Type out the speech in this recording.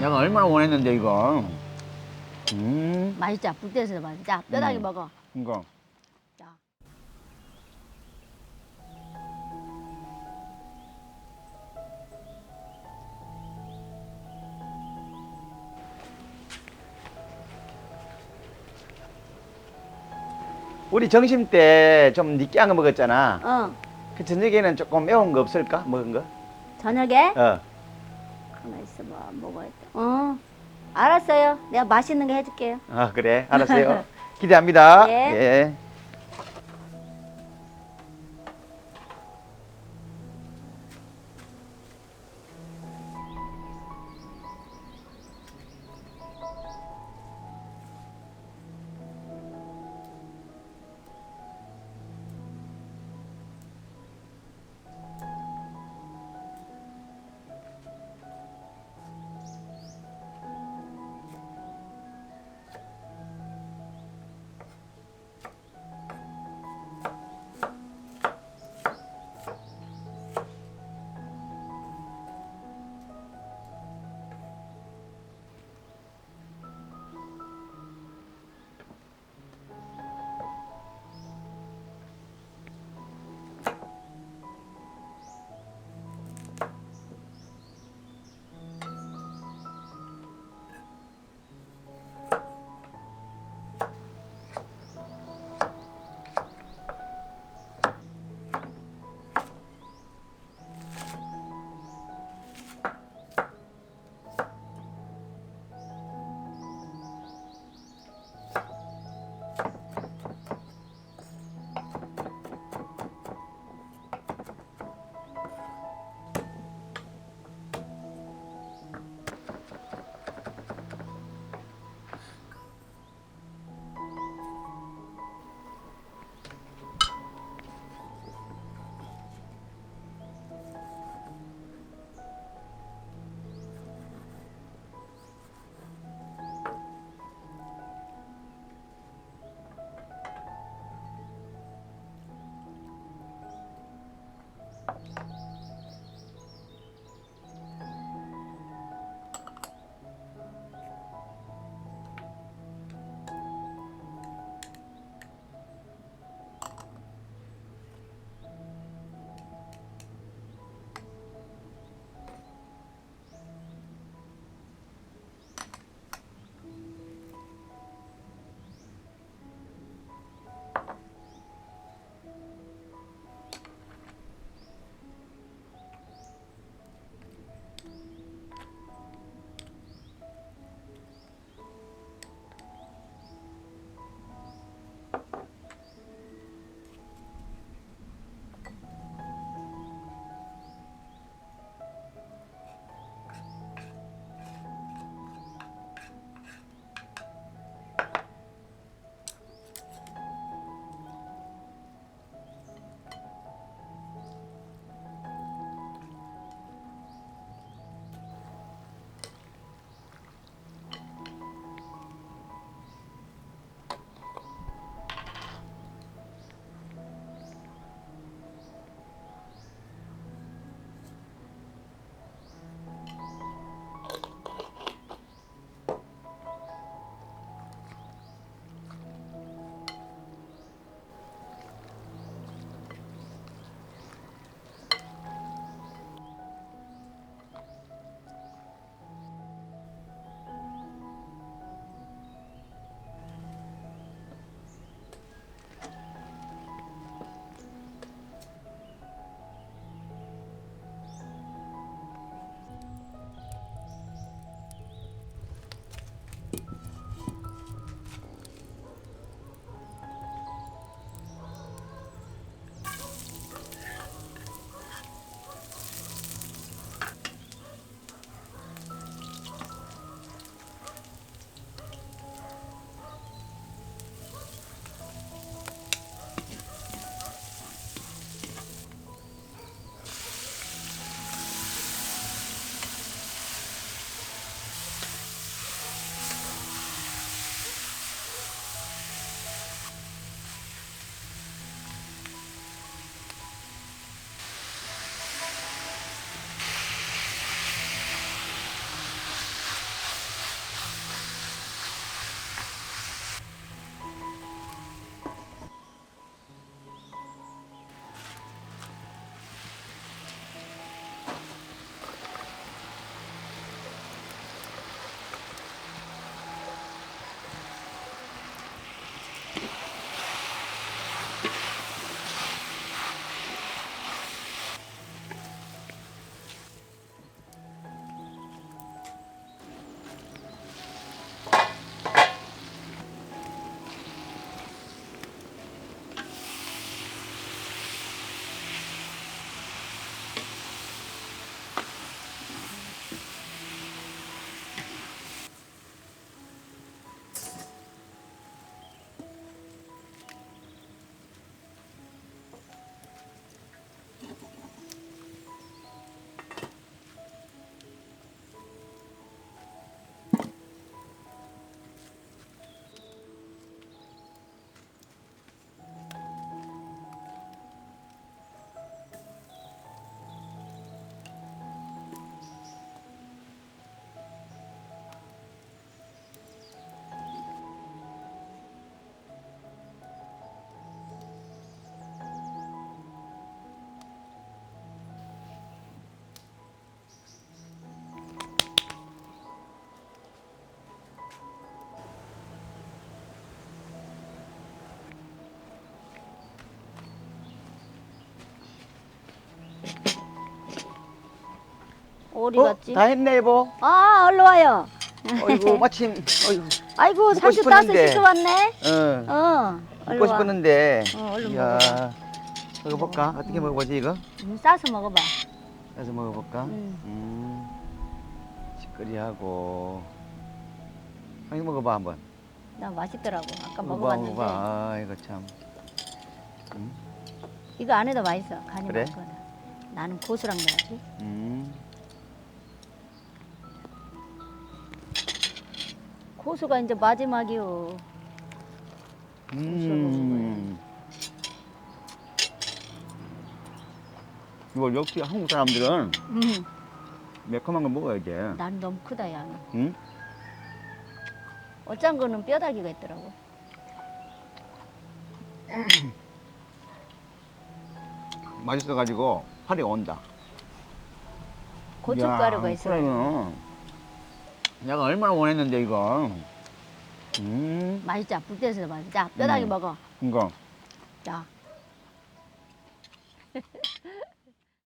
내가 얼마나 원했는데 이거. 맛있자. 불때서 맛있자. 뼈다귀 먹어. 이거. 자. 우리 점심 때 좀 느끼한 거 먹었잖아. 어. 그 저녁에는 조금 매운 거 없을까? 먹은 거? 저녁에? 어. 가만 있어봐. 먹어야겠다. 어. 알았어요. 내가 맛있는 거 해줄게요. 아, 그래. 알았어요. 기대합니다. 예. 예. 어디 어? 갔지? 다 했네 여보. 아, 얼른 와요. 어이구 마침 어이구 아이고, 먹고 상추 따서 싶었는데. 씻어 왔네. 어 얼른 먹고 와. 싶었는데. 얼른 이야, 먹어볼까? 어떻게 먹어보지 이거? 싸서 먹어봐. 그래서 먹어볼까? 시끄리하고. 아니 먹어봐 한번. 나 맛있더라고. 아까 먹어봐 먹어봤는데. 먹어봐. 아 이거 참. 이거 안에도 맛있어. 간이 그래? 많거든. 나는 고수랑 넣어야지. 고수가 이제 마지막이요. 이거 역시 한국 사람들은 음, 매콤한 거 먹어야 돼. 난 너무 크다, 양이. 응? 어짠 거는 뼈다귀가 있더라고. 맛있어가지고 팔이 온다. 고춧가루가 이야, 있어. 그래요. 내가 얼마나 원했는데 이거. 맛있자. 불때서 맛있자. 뼈다귀 먹어. 이거. 자.